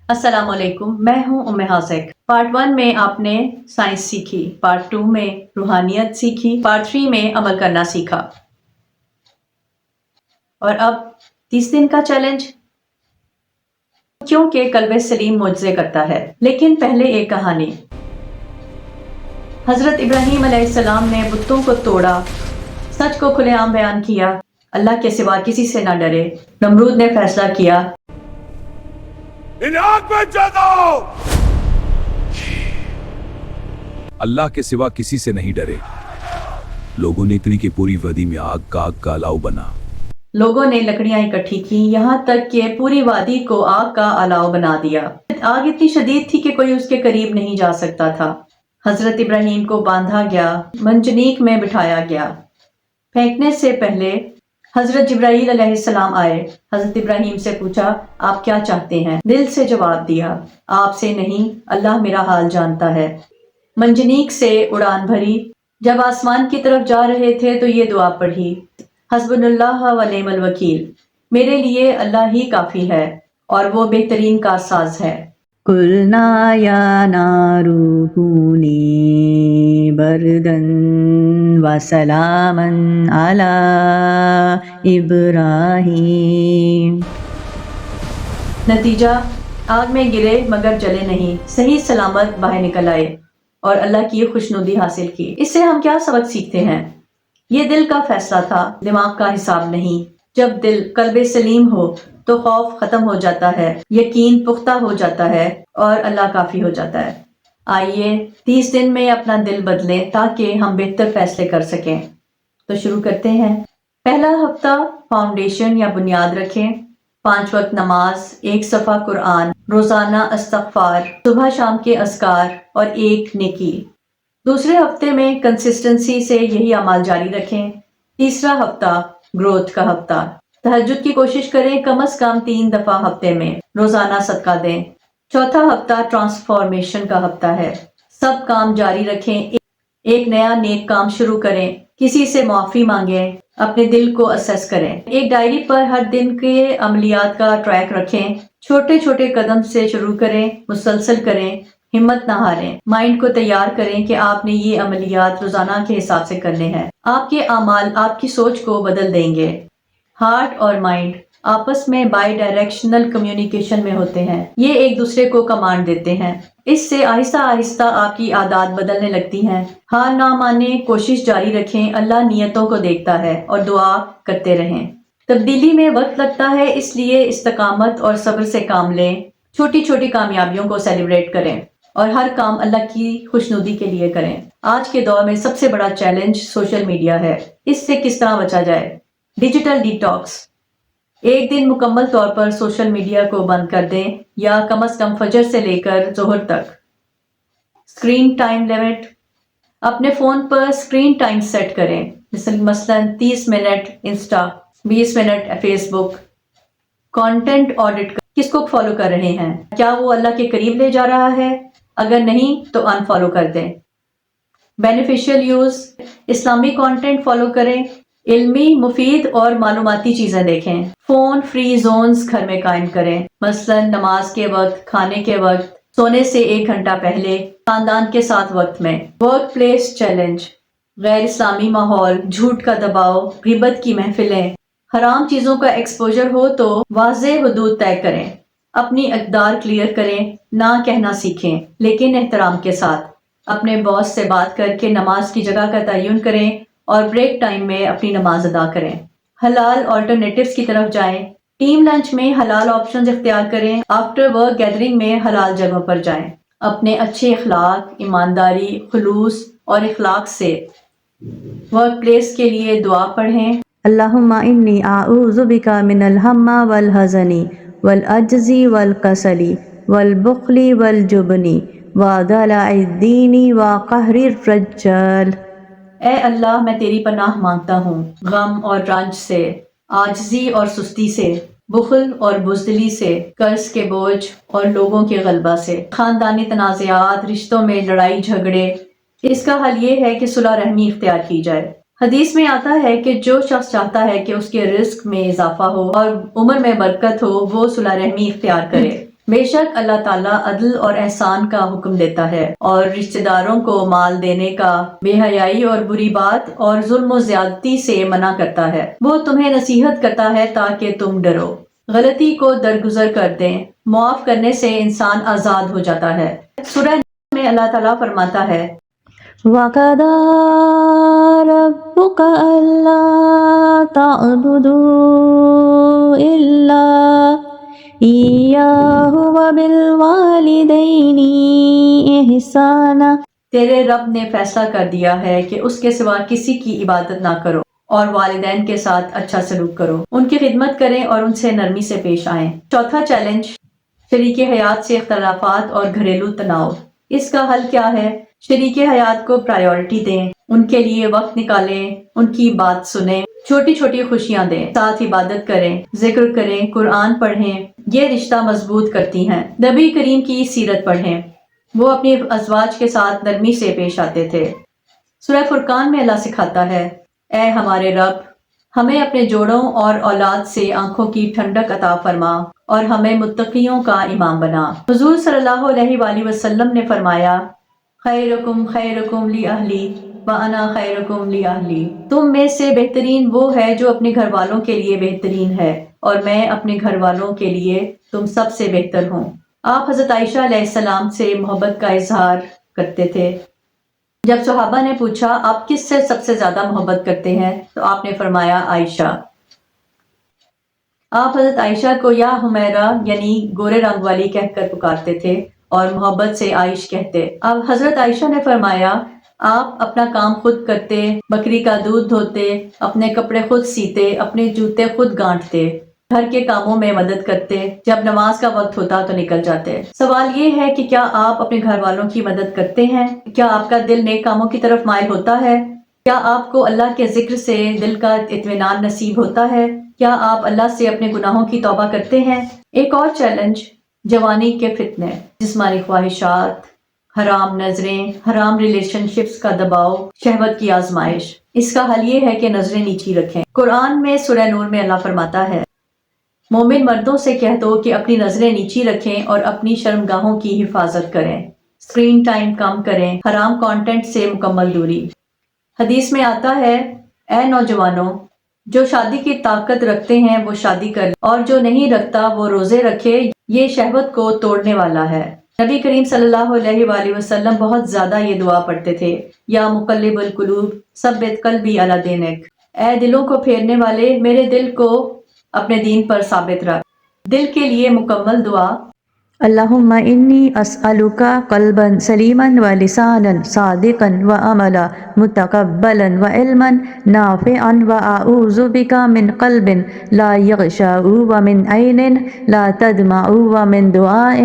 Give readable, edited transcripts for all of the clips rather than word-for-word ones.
السلام علیکم، میں ہوں ام حاسک۔ پارٹ 1 میں آپ نے سائنس سیکھی، پارٹ 2 میں روحانیت سیکھی، پارٹ 3 میں عمل کرنا سیکھا، اور اب 30 دن کا چیلنج، کیونکہ قلب سلیم معجزے کرتا ہے۔ لیکن پہلے ایک کہانی۔ حضرت ابراہیم علیہ السلام نے بتوں کو توڑا، سچ کو کھلے عام بیان کیا، اللہ کے سوا کسی سے نہ ڈرے۔ نمرود نے فیصلہ کیا، انہیں آگ میں جلاؤ۔ اللہ کے سوا کسی سے نہیں ڈرے۔ لوگوں نے اتنی کہ پوری وادی میں آگ کا الاؤ بنا۔ لوگوں نے لکڑیاں اکٹھی کی، یہاں تک کہ پوری وادی کو آگ کا الاؤ بنا دیا۔ آگ اتنی شدید تھی کہ کوئی اس کے قریب نہیں جا سکتا تھا۔ حضرت ابراہیم کو باندھا گیا، منجنیق میں بٹھایا گیا۔ پھینکنے سے پہلے حضرت جبرائیل علیہ السلام آئے۔ حضرت ابراہیم سے پوچھا، آپ کیا چاہتے ہیں؟ دل سے جواب دیا، آپ سے نہیں، اللہ میرا حال جانتا ہے۔ منجنیق سے اڑان بھری۔ جب آسمان کی طرف جا رہے تھے تو یہ دعا پڑھی، حسبنا اللہ و نعم الوکیل، میرے لیے اللہ ہی کافی ہے اور وہ بہترین کارساز ہے۔ قلنا یا نار کونی بردن وسلاما علی ابراہیم۔ نتیجہ، آگ میں گرے مگر جلے نہیں، صحیح سلامت باہر نکل آئے اور اللہ کی خوشنودی حاصل کی۔ اس سے ہم کیا سبق سیکھتے ہیں؟ یہ دل کا فیصلہ تھا، دماغ کا حساب نہیں۔ جب دل قلب سلیم ہو تو خوف ختم ہو جاتا ہے، یقین پختہ ہو جاتا ہے اور اللہ کافی ہو جاتا ہے۔ آئیے 30 دن میں اپنا دل بدلیں تاکہ ہم بہتر فیصلے کر سکیں۔ تو شروع کرتے ہیں۔ پہلا ہفتہ فاؤنڈیشن یا بنیاد رکھیں۔ 5 وقت نماز، 1 صفحہ قرآن، روزانہ استغفار، صبح شام کے اذکار اور 1 نیکی۔ دوسرے ہفتے میں کنسسٹنسی سے یہی اعمال جاری رکھیں۔ تیسرا ہفتہ گروتھ کا ہفتہ، تہجد کی کوشش کریں کم از کم 3 دفعہ ہفتے میں، روزانہ صدقہ دیں۔ چوتھا ہفتہ ٹرانسفارمیشن کا ہفتہ ہے، سب کام جاری رکھیں، ایک نیا نیک کام شروع کریں، کسی سے معافی مانگیں، اپنے دل کو اسیس کریں۔ ایک ڈائری پر ہر دن کے عملیات کا ٹریک رکھیں، چھوٹے چھوٹے قدم سے شروع کریں، مسلسل کریں، ہمت نہ ہاریں۔ مائنڈ کو تیار کریں کہ آپ نے یہ عملیات روزانہ کے حساب سے کرنے ہیں۔ آپ کے اعمال آپ کی سوچ کو بدل دیں گے۔ ہارٹ اور مائنڈ آپس میں بائی ڈائریکشنل کمیونیکیشن میں ہوتے ہیں، یہ ایک دوسرے کو کمانڈ دیتے ہیں۔ اس سے آہستہ آہستہ آپ کی عادات بدلنے لگتی ہیں۔ ہار نہ مانیں، کوشش جاری رکھیں، اللہ نیتوں کو دیکھتا ہے، اور دعا کرتے رہیں۔ تبدیلی میں وقت لگتا ہے، اس لیے استقامت اور صبر سے کام لیں۔ چھوٹی چھوٹی کامیابیوں کو سیلیبریٹ کریں اور ہر کام اللہ کی خوشنودی کے لیے کریں۔ آج کے دور میں سب سے بڑا چیلنج سوشل میڈیا ہے۔ اس سے کس طرح بچا جائے؟ Digital detox. ایک دن مکمل طور پر سوشل میڈیا کو بند کر دیں، یا کم از کم فجر سے لے کر ظہر تک۔ اسکرین ٹائم لیمٹ، اپنے فون پر اسکرین ٹائم سیٹ کریں، مثلا 30 منٹ انسٹا، 20 منٹ فیس بک۔ کانٹینٹ آڈٹ، کس کو فالو کر رہے ہیں؟ کیا وہ اللہ کے قریب لے جا رہا ہے؟ اگر نہیں تو انفالو کر دیں۔ بینیفیشل یوز، اسلامی کانٹینٹ فالو کریں، علمی، مفید اور معلوماتی چیزیں دیکھیں۔ فون فری زونز گھر میں قائم کریں، مثلا نماز کے وقت، کھانے کے وقت، سونے سے 1 گھنٹہ پہلے، خاندان کے ساتھ وقت میں۔ ورک پلیس چیلنج، غیر اسلامی ماحول، جھوٹ کا دباؤ، غیبت کی محفلیں، حرام چیزوں کا ایکسپوجر ہو تو واضح حدود طے کریں، اپنی اقدار کلیئر کریں، نہ کہنا سیکھیں لیکن احترام کے ساتھ۔ اپنے باس سے بات کر کے نماز کی جگہ کا تعین کریں اور بریک ٹائم میں اپنی نماز ادا کریں۔ حلال آلٹرنیٹیوز کی طرف جائیں، ٹیم لنچ میں حلال آپشنز اختیار کریں، آفٹر ورک گیدرنگ میں حلال جگہوں پر جائیں۔ اپنے اچھے اخلاق، ایمانداری، خلوص اور اخلاق سے ورک پلیس کے لیے دعا پڑھیں۔ اللہم انی اعوذ بک من الہم والحزن والعجز والکسل والبخل والجبن وضلع الدین وقہر الرجال۔ اے اللہ، میں تیری پناہ مانگتا ہوں غم اور رنج سے، عاجزی اور سستی سے، بخل اور بزدلی سے، قرض کے بوجھ اور لوگوں کے غلبہ سے، خاندانی تنازعات، رشتوں میں لڑائی جھگڑے۔ اس کا حل یہ ہے کہ صلح رحمی اختیار کی جائے۔ حدیث میں آتا ہے کہ جو شخص چاہتا ہے کہ اس کے رزق میں اضافہ ہو اور عمر میں برکت ہو، وہ صلح رحمی اختیار کرے۔ بے شک اللہ تعالیٰ عدل اور احسان کا حکم دیتا ہے اور رشتہ داروں کو مال دینے کا، بے حیائی اور بری بات اور ظلم و زیادتی سے منع کرتا ہے۔ وہ تمہیں نصیحت کرتا ہے تاکہ تم ڈرو۔ غلطی کو درگزر کر دیں، معاف کرنے سے انسان آزاد ہو جاتا ہے۔ سورہ میں اللہ تعالیٰ فرماتا ہے وَقَضَى رَبُّكَ أَلَّا تَعْبُدُوا إِلَّا إِيَّاهُ وَبِالْوَالِدَيْنِ إِحْسَانًا۔ تیرے رب نے فیصلہ کر دیا ہے کہ اس کے سوا کسی کی عبادت نہ کرو اور والدین کے ساتھ اچھا سلوک کرو، ان کی خدمت کریں اور ان سے نرمی سے پیش آئیں۔ چوتھا چیلنج، شریک حیات سے اختلافات اور گھریلو تناؤ۔ اس کا حل کیا ہے؟ شریک حیات کو پرائیورٹی دیں، ان کے لیے وقت نکالیں، ان کی بات سنیں، چھوٹی چھوٹی خوشیاں دیں، ساتھ عبادت کریں، ذکر کریں، قرآن پڑھیں، یہ رشتہ مضبوط کرتی ہیں۔ نبی کریم کی سیرت پڑھیں، وہ اپنی ازواج کے ساتھ نرمی سے پیش آتے تھے۔ سورہ فرقان میں اللہ سکھاتا ہے، اے ہمارے رب، ہمیں اپنے جوڑوں اور اولاد سے آنکھوں کی ٹھنڈک عطا فرما اور ہمیں متقیوں کا امام بنا۔ حضور صلی اللہ علیہ وآلہ وسلم نے فرمایا، خیرکم خیرکم لأہلی وَأَنَا خیرکم لأہلی۔ تم میں سے بہترین وہ ہے جو اپنے گھر والوں کے لیے بہترین ہے اور میں اپنے گھر والوں کے لیے تم سب سے بہتر ہوں۔ آپ حضرت عائشہ علیہ السلام سے محبت کا اظہار کرتے تھے۔ جب صحابہ نے پوچھا آپ کس سے سب سے زیادہ محبت کرتے ہیں تو آپ نے فرمایا عائشہ۔ آپ حضرت عائشہ کو یا حمیرہ یعنی گورے رنگ والی کہہ کر پکارتے تھے اور محبت سے عائش کہتے۔ اب حضرت عائشہ نے فرمایا آپ اپنا کام خود کرتے، بکری کا دودھ دھوتے، اپنے کپڑے خود سیتے، اپنے جوتے خود گانٹتے، گھر کے کاموں میں مدد کرتے، جب نماز کا وقت ہوتا تو نکل جاتے۔ سوال یہ ہے کہ کیا آپ اپنے گھر والوں کی مدد کرتے ہیں؟ کیا آپ کا دل نیک کاموں کی طرف مائل ہوتا ہے؟ کیا آپ کو اللہ کے ذکر سے دل کا اطمینان نصیب ہوتا ہے؟ کیا آپ اللہ سے اپنے گناہوں کی توبہ کرتے ہیں؟ ایک اور چیلنج، جوانی کے فتنے، جسمانی خواہشات، حرام نظریں، حرام ریلیشن شپس کا دباؤ، شہوت کی آزمائش۔ اس کا حل یہ ہے کہ نظریں نیچی رکھیں۔ قرآن میں سورہ نور میں اللہ فرماتا ہے، مومن مردوں سے کہہ دو کہ اپنی نظریں نیچی رکھیں اور اپنی شرمگاہوں کی حفاظت کریں، اسکرین ٹائم کم کریں، حرام کانٹینٹ سے مکمل دوری۔ حدیث میں آتا ہے، اے نوجوانوں، جو شادی کی طاقت رکھتے ہیں وہ شادی کر لیں اور جو نہیں رکھتا وہ روزے رکھے، یہ شہوت کو توڑنے والا ہے۔ نبی کریم صلی اللہ علیہ وآلہ وسلم بہت زیادہ یہ دعا پڑھتے تھے، یا مقلب القلوب ثبت قلبی علی دینک، اے دلوں کو پھیرنے والے میرے دل کو اپنے دین پر ثابت رکھ۔ دل کے لیے مکمل دعا، اللہم انی اسألک قلبا سلیما ولسانا صادقا وعملا متقبلا وعلما نافعا واعوذ بک من قلب لا یغشع ومن عین لا تدمع ومن دعاء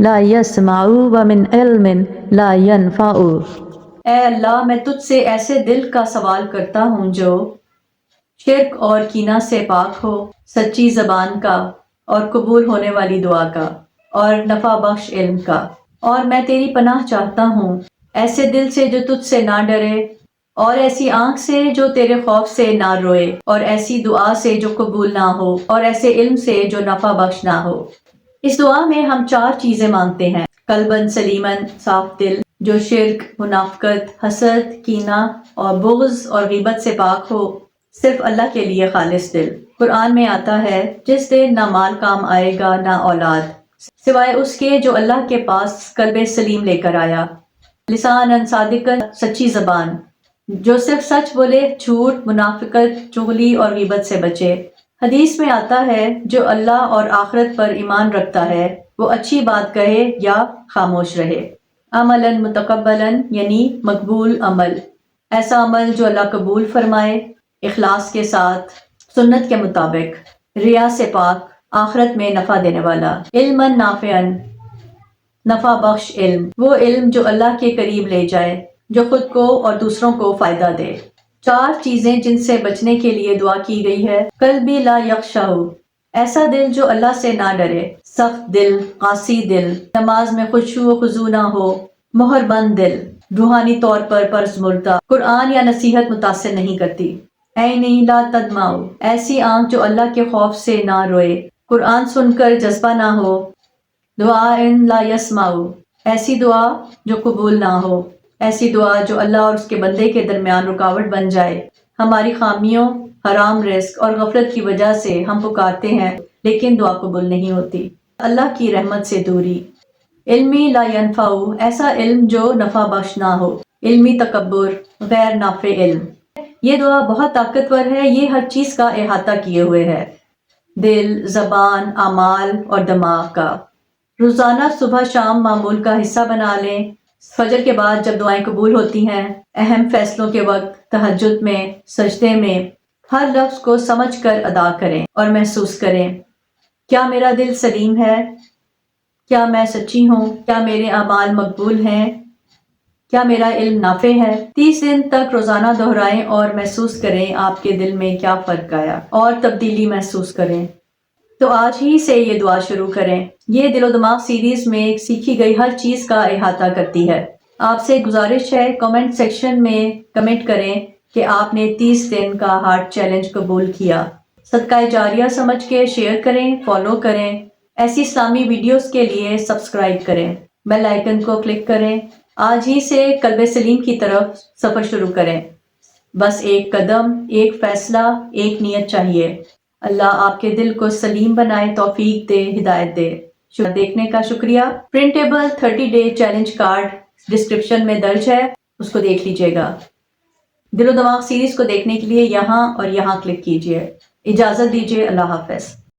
لا یسمع ومن علم لا ینفع۔ اے اللہ میں تجھ سے ایسے دل کا سوال کرتا ہوں جو شرک اور کینہ سے پاک ہو، سچی زبان کا اور قبول ہونے والی دعا کا اور نفع بخش علم کا، اور میں تیری پناہ چاہتا ہوں ایسے دل سے جو تجھ سے نہ ڈرے، اور ایسی آنکھ سے جو تیرے خوف سے نہ روئے، اور ایسی دعا سے جو قبول نہ ہو، اور ایسے علم سے جو نفع بخش نہ ہو۔ اس دعا میں ہم 4 چیزیں مانگتے ہیں، قلباً سلیماً صاف دل جو شرک، منافقت، حسد، کینہ اور بغض اور غیبت سے پاک ہو، صرف اللہ کے لیے خالص دل۔ قرآن میں آتا ہے، جس دن نہ مال کام آئے گا نہ اولاد، سوائے اس کے جو اللہ کے پاس قلب سلیم لے کر آیا۔ لساناً صادقاً سچی زبان جو صرف سچ بولے، جھوٹ، منافقت، چغلی اور غیبت سے بچے۔ حدیث میں آتا ہے، جو اللہ اور آخرت پر ایمان رکھتا ہے وہ اچھی بات کہے یا خاموش رہے۔ عملاً متقبلاً یعنی مقبول عمل، ایسا عمل جو اللہ قبول فرمائے، اخلاص کے ساتھ، سنت کے مطابق، ریا سے پاک، آخرت میں نفع دینے والا۔ علماً نافعاً نفع بخش علم، وہ علم جو اللہ کے قریب لے جائے، جو خود کو اور دوسروں کو فائدہ دے۔ 4 چیزیں جن سے بچنے کے لیے دعا کی گئی ہے، قلبی لا یخشع، ایسا دل جو اللہ سے نہ ڈرے، سخت دل، قاسی دل، نماز میں خشوع و خضوع نہ ہو، مہر بند دل، روحانی طور پر پرزمردہ، قرآن یا نصیحت متاثر نہیں کرتی۔ عینی لا تدمع، ایسی آنکھ جو اللہ کے خوف سے نہ روئے، قرآن سن کر جذبہ نہ ہو۔ دعا ان لا یسمعو، ایسی دعا جو قبول نہ ہو، ایسی دعا جو اللہ اور اس کے بندے کے درمیان رکاوٹ بن جائے۔ ہماری خامیوں، حرام رزق اور غفلت کی وجہ سے ہم پکارتے ہیں لیکن دعا قبول نہیں ہوتی۔ اللہ کی رحمت سے دوری۔ علمی لا ینفعو، ایسا علم جو نفع بخش نہ ہو۔ علمی تکبر، غیر نافع علم۔ یہ دعا بہت طاقتور ہے، یہ ہر چیز کا احاطہ کیے ہوئے ہے، دل، زبان، اعمال اور دماغ کا۔ روزانہ صبح شام معمول کا حصہ بنا لیں۔ فجر کے بعد جب دعائیں قبول ہوتی ہیں، اہم فیصلوں کے وقت، تہجد میں، سجدے میں، ہر لفظ کو سمجھ کر ادا کریں اور محسوس کریں، کیا میرا دل سلیم ہے؟ کیا میں سچی ہوں؟ کیا میرے اعمال مقبول ہیں؟ کیا میرا علم نافع ہے؟ 30 دن تک روزانہ دہرائیں اور محسوس کریں آپ کے دل میں کیا فرق آیا اور تبدیلی محسوس کریں۔ تو آج ہی سے یہ دعا شروع کریں۔ یہ دل و دماغ سیریز میں سیکھی گئی ہر چیز کا احاطہ کرتی ہے۔ آپ سے گزارش ہے کمنٹ سیکشن میں کمنٹ کریں کہ آپ نے 30 دن کا ہارٹ چیلنج قبول کیا۔ صدقہ جاریہ سمجھ کے شیئر کریں، فالو کریں۔ ایسی اسلامی ویڈیوز کے لیے سبسکرائب کریں، بیل آئیکن کو کلک کریں۔ آج ہی سے قلب سلیم کی طرف سفر شروع کریں۔ بس ایک قدم، ایک فیصلہ، ایک نیت چاہیے۔ اللہ آپ کے دل کو سلیم بنائے، توفیق دے، ہدایت دے۔ دیکھنے کا شکریہ۔ Printable 30 day challenge card description میں درج ہے، اس کو دیکھ لیجئے گا۔ دل و دماغ سیریز کو دیکھنے کے لیے یہاں اور یہاں کلک کیجئے۔ اجازت دیجئے، اللہ حافظ۔